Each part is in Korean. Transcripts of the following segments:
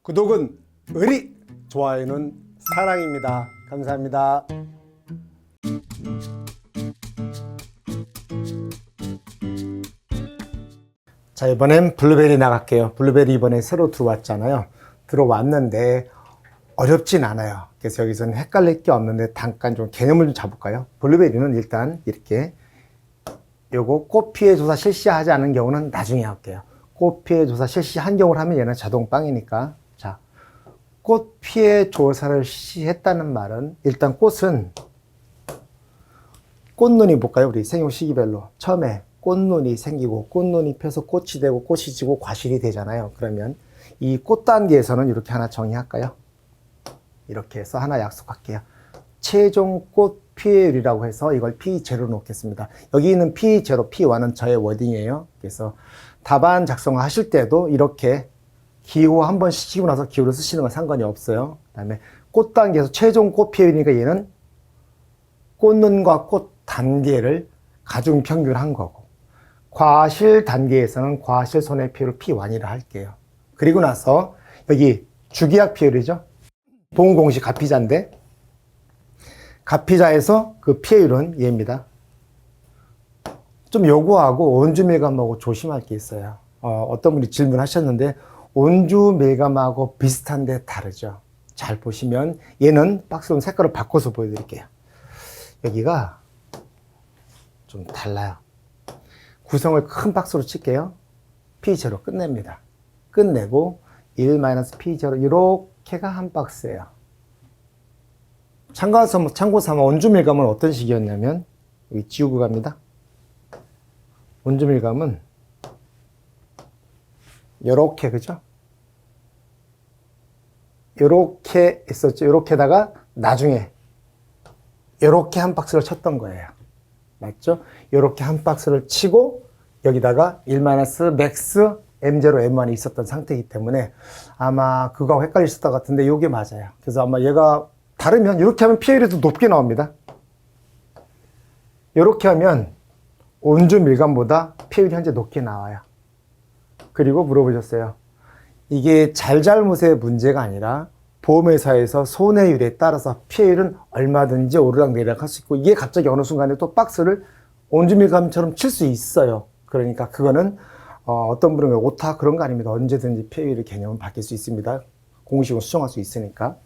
구독은 의리, 좋아요는 사랑입니다. 감사합니다. 자, 이번엔 블루베리 나갈게요. 블루베리 이번에 새로 들어왔잖아요. 들어왔는데 어렵진 않아요. 그래서 여기서는 헷갈릴 게 없는데 잠깐 좀 개념을 좀 잡을까요? 블루베리는 일단 이렇게 요거 꽃 피해 조사 실시하지 않은 경우는 나중에 할게요. 꽃 피해 조사 실시한 경우를 하면 얘는 자동 빵이니까. 자, 꽃 피해 조사를 실시했다는 말은 일단 꽃은 꽃눈이 볼까요? 우리 생육 시기별로 처음에 꽃눈이 생기고 꽃눈이 펴서 꽃이 되고 꽃이 지고 과실이 되잖아요. 그러면 이 꽃 단계에서는 이렇게 하나 정의할까요? 이렇게 해서 하나 약속할게요. 최종 꽃 피해율이라고 해서 이걸 P0로 놓겠습니다. 여기 있는 P0, P1은 저의 워딩이에요. 그래서 답안 작성하실 때도 이렇게 기호 한번 시키고 나서 기호를 쓰시는 건 상관이 없어요. 그 다음에 꽃 단계에서 최종 꽃 피해율이니까 얘는 꽃눈과 꽃 단계를 가중 평균한 거고, 과실 단계에서는 과실 손해 피해율 P1이라 할게요. 그리고 나서 여기 주기약 피해율이죠. 보험 공식 가피자인데 가피자에서 그 피해율은 얘입니다. 좀 요거하고 온주밀감하고 조심할 게 있어요. 어떤 분이 질문하셨는데 온주밀감하고 비슷한데 다르죠. 잘 보시면 얘는 박스로 색깔을 바꿔서 보여드릴게요. 여기가 좀 달라요. 구성을 큰 박스로 칠게요. P0 끝냅니다. 끝내고 1-P0 이렇게가 한 박스예요. 참고 삼아 온주밀감은 어떤 식이었냐면 여기 지우고 갑니다. 온주밀감은 요렇게, 그죠? 요렇게 있었죠. 요렇게다가 나중에 요렇게 한 박스를 쳤던 거예요. 맞죠? 요렇게 한 박스를 치고 여기다가 1-맥스 M0, M1이 있었던 상태이기 때문에 아마 그거하고 헷갈리셨을 것 같은데 요게 맞아요. 그래서 아마 얘가 다르면 이렇게 하면 피해율이 더 높게 나옵니다. 이렇게 하면 온주 밀감보다 피해율이 현재 높게 나와요. 그리고 물어보셨어요. 이게 잘잘못의 문제가 아니라 보험회사에서 손해율에 따라서 피해율은 얼마든지 오르락내리락 할 수 있고, 이게 갑자기 어느 순간에 또 박스를 온주 밀감처럼 칠 수 있어요. 그러니까 그거는 어떤 분은 오타 그런 거 아닙니다. 언제든지 피해율의 개념은 바뀔 수 있습니다. 공식으로 수정할 수 있으니까.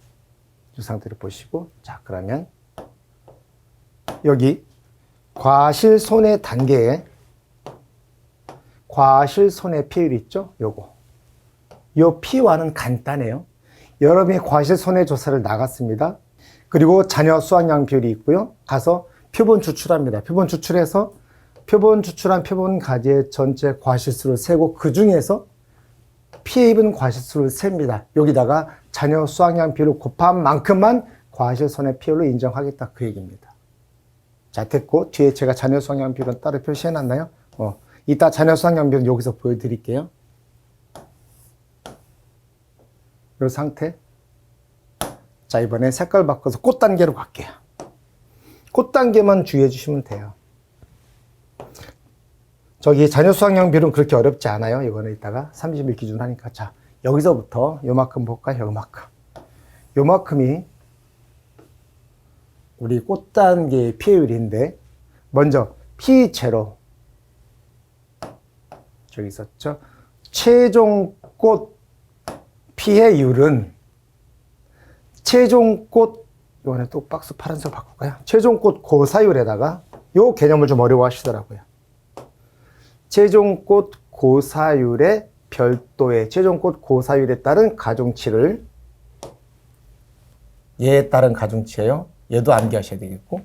이 상태를 보시고, 자, 그러면 여기 과실 손해 단계에 과실 손해 피해율이 있죠? 요거. 요 P1은 간단해요. 여러분이 과실 손해 조사를 나갔습니다. 그리고 자녀 수확량 비율이 있고요. 가서 표본 추출합니다. 표본 추출해서 표본 추출한 표본 가지의 전체 과실수를 세고 그 중에서 피해 입은 과실수를 셉니다. 여기다가 자녀 수확량 비율을 곱한 만큼만 과실 손해 피해율로 인정하겠다, 그 얘기입니다. 자, 됐고 뒤에 제가 자녀 수확량 비율은 따로 표시해 놨나요? 이따 자녀 수확량 비율은 여기서 보여드릴게요. 이 상태. 자, 이번에 색깔 바꿔서 꽃 단계로 갈게요. 꽃 단계만 주의해 주시면 돼요. 저기 자녀 수확량 비율은 그렇게 어렵지 않아요. 이거는 이따가 30일 기준 하니까. 자, 여기서부터 요만큼 볼까요? 요만큼. 요만큼이 우리 꽃 단계의 피해율인데, 먼저 P0 저기 있었죠. 최종 꽃 피해율은 최종 꽃, 이번에 또 박스 파란색 바꿀까요? 최종 꽃 고사율에다가 요 개념을 좀 어려워 하시더라고요. 최종 꽃 고사율의 별도의 최종 꽃 고사율에 따른 가중치를, 얘에 따른 가중치예요. 얘도 암기하셔야 되겠고,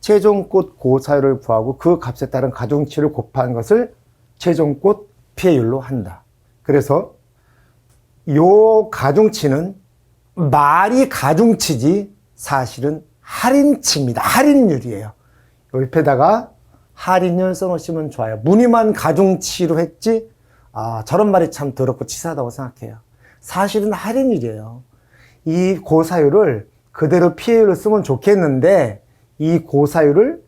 최종 꽃 고사율을 구하고 그 값에 따른 가중치를 곱한 것을 최종 꽃 피해율로 한다. 그래서 요 가중치는 말이 가중치지 사실은 할인치입니다. 할인율이에요. 옆에다가 할인율 써놓으시면 좋아요. 무늬만 가중치로 했지, 저런 말이 참 더럽고 치사하다고 생각해요. 사실은 할인율이에요. 이 고사율을 그대로 피해율로 쓰면 좋겠는데, 이 고사율을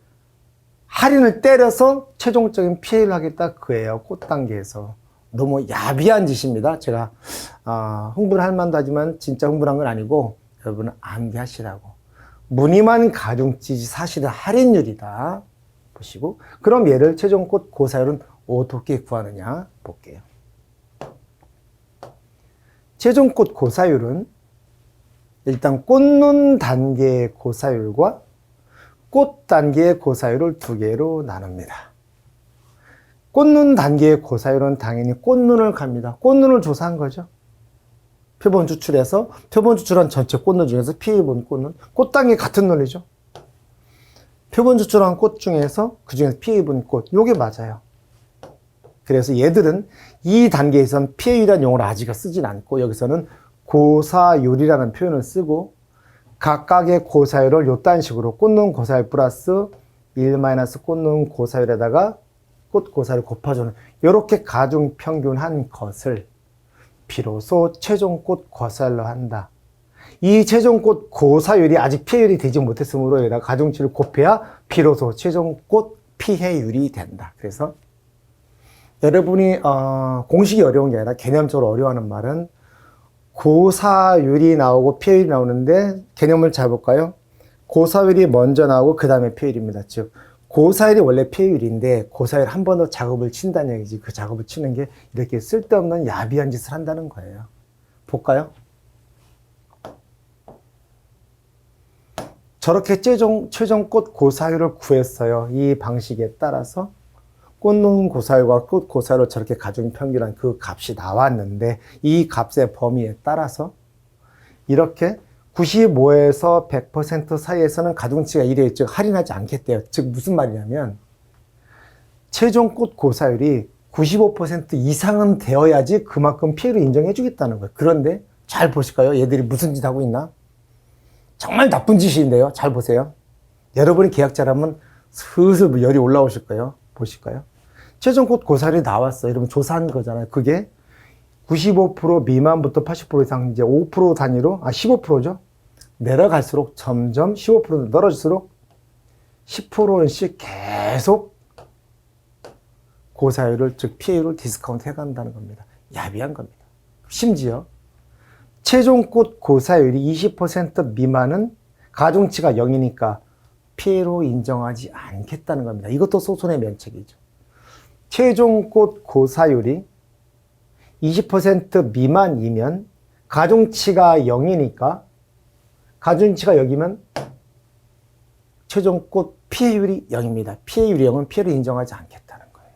할인을 때려서 최종적인 피해를 하겠다, 그예요. 꽃 단계에서. 너무 야비한 짓입니다. 제가 흥분할 만도 하지만 진짜 흥분한 건 아니고 여러분은 암기하시라고. 무늬만 가중치지 사실은 할인율이다. 보시고 그럼 얘를 최종꽃 고사율은 어떻게 구하느냐 볼게요. 최종꽃 고사율은 일단 꽃눈 단계의 고사율과 꽃 단계의 고사율을 두 개로 나눕니다. 꽃눈 단계의 고사율은 당연히 꽃눈을 갑니다. 꽃눈을 조사한 거죠. 표본 추출해서 표본 추출한 전체 꽃눈 중에서 피해본 꽃눈, 꽃 단계 같은 논리죠. 표본 추출한 꽃 중에서 그 중에서 피해본 꽃, 요게 맞아요. 그래서 얘들은 이 단계에서는 피해율이라는 용어를 아직 쓰진 않고 여기서는 고사율이라는 표현을 쓰고 각각의 고사율을 요딴 식으로 꽃눈 고사율 플러스 1 마이너스 꽃눈 고사율에다가 꽃 고사율을 곱해주는 이렇게 가중 평균한 것을 비로소 최종 꽃 고사율로 한다. 이 최종 꽃 고사율이 아직 피해율이 되지 못했으므로 여기다 가중치를 곱해야 비로소 최종 꽃 피해율이 된다. 그래서 여러분이 공식이 어려운 게 아니라 개념적으로 어려워하는 말은 고사율이 나오고 피해율이 나오는데 개념을 잘 볼까요? 고사율이 먼저 나오고 그 다음에 피해율입니다. 즉 고사율이 원래 피해율인데 고사율 한 번 더 작업을 친다는 얘기지. 그 작업을 치는 게 이렇게 쓸데없는 야비한 짓을 한다는 거예요. 볼까요? 저렇게 최종 꽃 고사율을 구했어요. 이 방식에 따라서 꽃눈 고사율과 꽃 고사율을 저렇게 가중 평균한 그 값이 나왔는데 이 값의 범위에 따라서 이렇게 95에서 100% 사이에서는 가중치가 1에 즉 할인하지 않겠대요. 즉 무슨 말이냐면 최종 꽃 고사율이 95% 이상은 되어야지 그만큼 피해를 인정해 주겠다는 거예요. 그런데 잘 보실까요? 얘들이 무슨 짓 하고 있나? 정말 나쁜 짓인데요. 잘 보세요. 여러분이 계약자라면 슬슬 열이 올라오실 거예요. 보실까요? 최종 꽃 고사율이 나왔어요. 여러분 조사한 거잖아요. 그게 95% 미만부터 80% 이상 이제 5% 단위로 15%죠. 내려갈수록 점점 15% 떨어질수록 10%씩 계속 고사율을 즉 피해율을 디스카운트 해간다는 겁니다. 야비한 겁니다. 심지어 최종 꽃 고사율이 20% 미만은 가중치가 0이니까 피해로 인정하지 않겠다는 겁니다. 이것도 소손의 면책이죠. 최종 꽃 고사율이 20% 미만이면 가중치가 0이니까 가중치가 0이면 최종 꽃 피해율이 0입니다. 피해율이 0은 피해를 인정하지 않겠다는 거예요.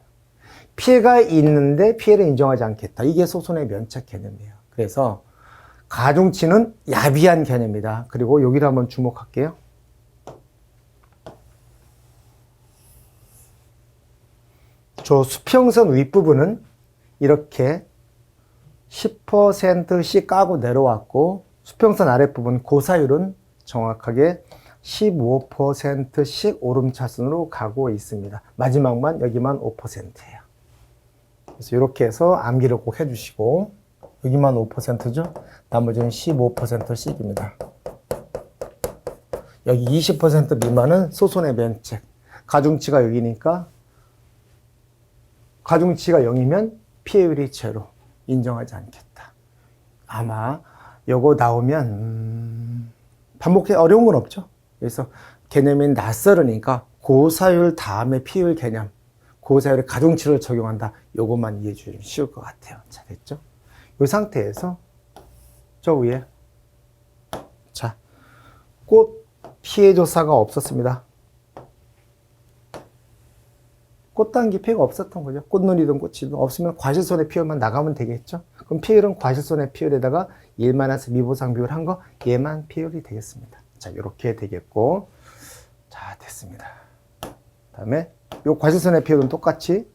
피해가 있는데 피해를 인정하지 않겠다. 이게 소손의 면책 개념이에요. 그래서 가중치는 야비한 개념이다. 그리고 여기를 한번 주목할게요. 저 수평선 윗부분은 이렇게 10%씩 까고 내려왔고 수평선 아랫부분 고사율은 정확하게 15%씩 오름차순으로 가고 있습니다. 마지막만 여기만 5%예요. 그래서 이렇게 해서 암기를 꼭 해주시고 여기만 5%죠. 나머지는 15%씩입니다. 여기 20% 미만은 소손의 면책. 가중치가 여기니까 가중치가 0이면 피해율이 제로. 인정하지 않겠다. 아마 요거 나오면 반복해 어려운 건 없죠. 그래서 개념이 낯설으니까 고사율 다음에 피해율 개념, 고사율에 가중치를 적용한다. 요것만 이해해 주시면 쉬울 것 같아요. 자, 됐죠? 이 상태에서 저 위에 자, 꽃 피해 조사가 없었습니다. 꽃단기 피해가 없었던 거죠. 꽃눈이든 꽃이든 없으면 과실손해 피해만 나가면 되겠죠. 그럼 피해율은 과실손해 피해율에다가 1- 미보상 비율 한 거 얘만 피해율이 되겠습니다. 자, 이렇게 되겠고, 자, 됐습니다. 다음에 요 과실손해 피해율은 똑같이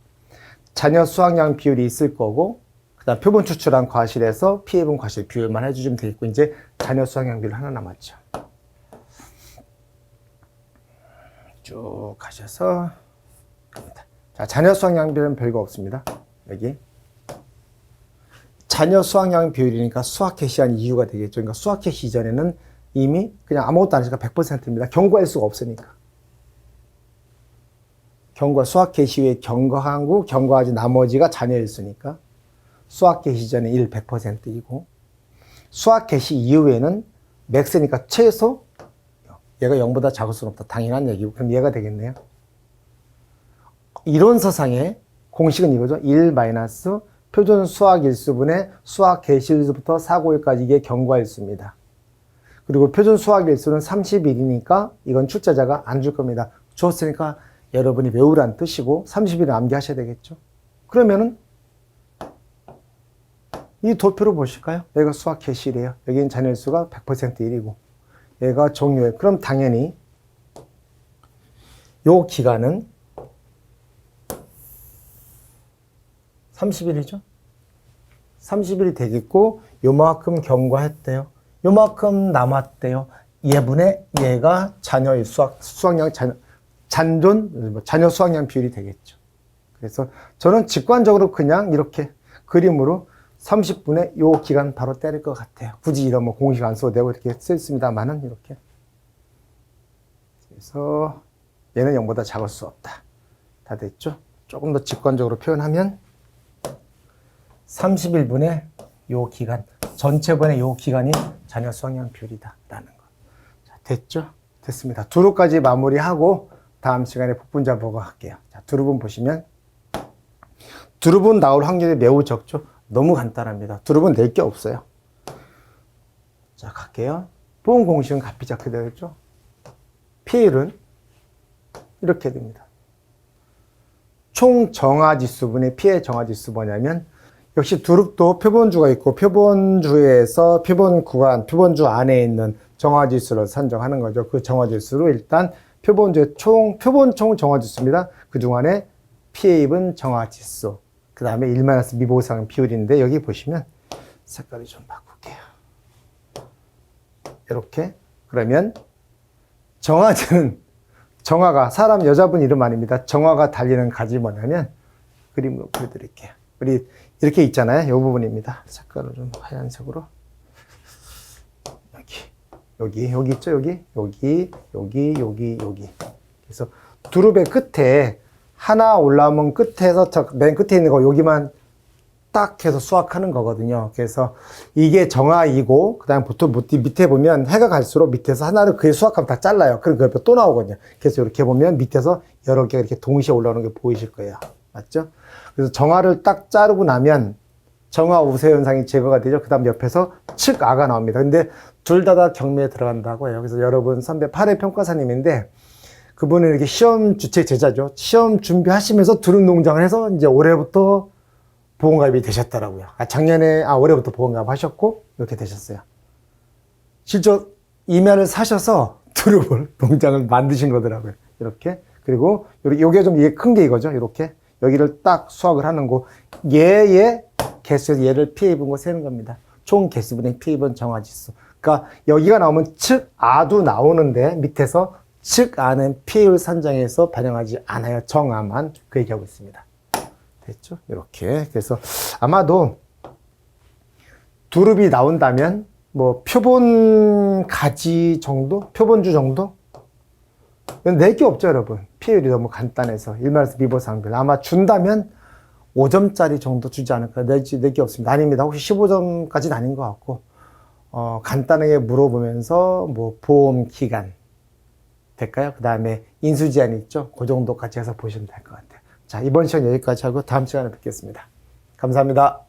자녀 수확량 비율이 있을 거고, 그다음 표본 추출한 과실에서 피해본 과실 비율만 해주시면 되겠고, 이제 자녀 수확량 비율 하나 남았죠. 쭉 가셔서 갑니다. 자, 자녀 수확량 비율은 별거 없습니다. 여기 자녀 수확량 비율이니까 수확 개시한 이유가 되겠죠. 그러니까 수확 개시 이전에는 이미 그냥 아무것도 안 하니까 100%입니다. 경과할 수가 없으니까. 경과 수확 개시 후에 경과하고 경과하지 나머지가 자녀일수니까 수학 개시 전에 100%이고 수학 개시 이후에는 맥스니까 최소 얘가 0보다 작을 수는 없다. 당연한 얘기고 그럼 얘가 되겠네요. 이론서상의 공식은 이거죠. 1 마이너스 표준 수학 일수분의 수학 개시 일수부터 사고일까지 이게 경과일수입니다. 그리고 표준 수학 일수는 31이니까 이건 출제자가 안 줄 겁니다. 줬으니까 여러분이 외우란 뜻이고 30일을 암기하셔야 되겠죠. 그러면은 이 도표를 보실까요? 여기가 수학 개시래요. 여기는 잔여일수가 100% 1이고 얘가 종료일. 그럼 당연히 요 기간은 30일이죠. 30일이 되겠고 요만큼 경과했대요. 요만큼 남았대요. 예분의 얘가 잔여일 수학량 잔여 수학량 비율이 되겠죠. 그래서 저는 직관적으로 그냥 이렇게 그림으로 30분의 요 기간 바로 때릴 것 같아요. 굳이 이런 뭐 공식 안 써도 되고 이렇게 쓰였습니다만은 이렇게. 그래서 얘는 0보다 작을 수 없다. 다 됐죠? 조금 더 직관적으로 표현하면 31분의 요 기간, 전체분의 요 기간이 잔여 수학량 비율이다. 라는 거. 자, 됐죠? 됐습니다. 두루까지 마무리하고 다음 시간에 복분자 보고 할게요. 자, 두루분 보시면 두루분 나올 확률이 매우 적죠? 너무 간단합니다. 두루분 낼 게 없어요. 자, 갈게요. 보험 공식은 값이자 그대로죠? 피해율은 이렇게 됩니다. 총 정화지수분의 피해 정화지수 뭐냐면 역시 두릅도 표본주가 있고 표본주에서 표본 구간, 표본주 안에 있는 정화지수를 산정하는 거죠. 그 정화지수로 일단 표본주의 표본 총 정화지수입니다. 그 중간에 피해 입은 정화지수. 그 다음에 1- 미보상 비율인데 여기 보시면 색깔이 좀 바꿀게요. 이렇게. 그러면 정화제는 정화가 사람 여자분 이름 아닙니다. 정화가 달리는 가지 뭐냐면 그림으로 보여드릴게요. 우리 이렇게 있잖아요. 이 부분입니다. 색깔을 좀 하얀색으로. 여기 있죠? 여기. 그래서 두릅의 끝에 하나 올라오면 끝에서 맨 끝에 있는 거 여기만 딱 해서 수확하는 거거든요. 그래서 이게 정화이고 그다음 보통 밑에 보면 해가 갈수록 밑에서 하나를 그에 수확하면 다 잘라요. 그럼 그 옆에 또 나오거든요. 그래서 이렇게 보면 밑에서 여러 개가 이렇게 동시에 올라오는 게 보이실 거예요. 맞죠? 그래서 정화를 딱 자르고 나면 정화 우세 현상이 제거가 되죠. 그 다음 옆에서 측아가 나옵니다. 근데 둘 다 경매에 들어간다고 해요. 그래서 여러분 선배 8회 평가사님인데 그분은 이렇게 시험 주체 제자죠. 시험 준비하시면서 두릅 농장을 해서 이제 올해부터 보험가입이 되셨더라고요. 올해부터 보험가입 하셨고 이렇게 되셨어요. 실제 임야를 사셔서 두릅을 농장을 만드신 거더라고요. 이렇게. 그리고 요게 좀 큰 게 이거죠. 이렇게. 여기를 딱 수확을 하는 거. 얘의 개수에서 얘를 피해 입은 거 세는 겁니다. 총 개수분의 피해 입은 정화지수. 그러니까 여기가 나오면 측아도 나오는데 밑에서 측아는 피해율 산정에서 반영하지 않아요. 정아만. 그 얘기하고 있습니다. 됐죠? 이렇게. 그래서 아마도 두릅이 나온다면 뭐 표본 가지 정도? 표본주 정도? 낼 게 없죠, 여러분. 피해율이 너무 간단해서. 1- 미보상별. 아마 준다면 5점짜리 정도 주지 않을까. 낼 게 없습니다. 아닙니다. 혹시 15점까지는 아닌 것 같고, 간단하게 물어보면서, 뭐, 보험 기간. 될까요? 그 다음에 인수제한 있죠? 그 정도까지 해서 보시면 될 것 같아요. 자, 이번 시간 여기까지 하고 다음 시간에 뵙겠습니다. 감사합니다.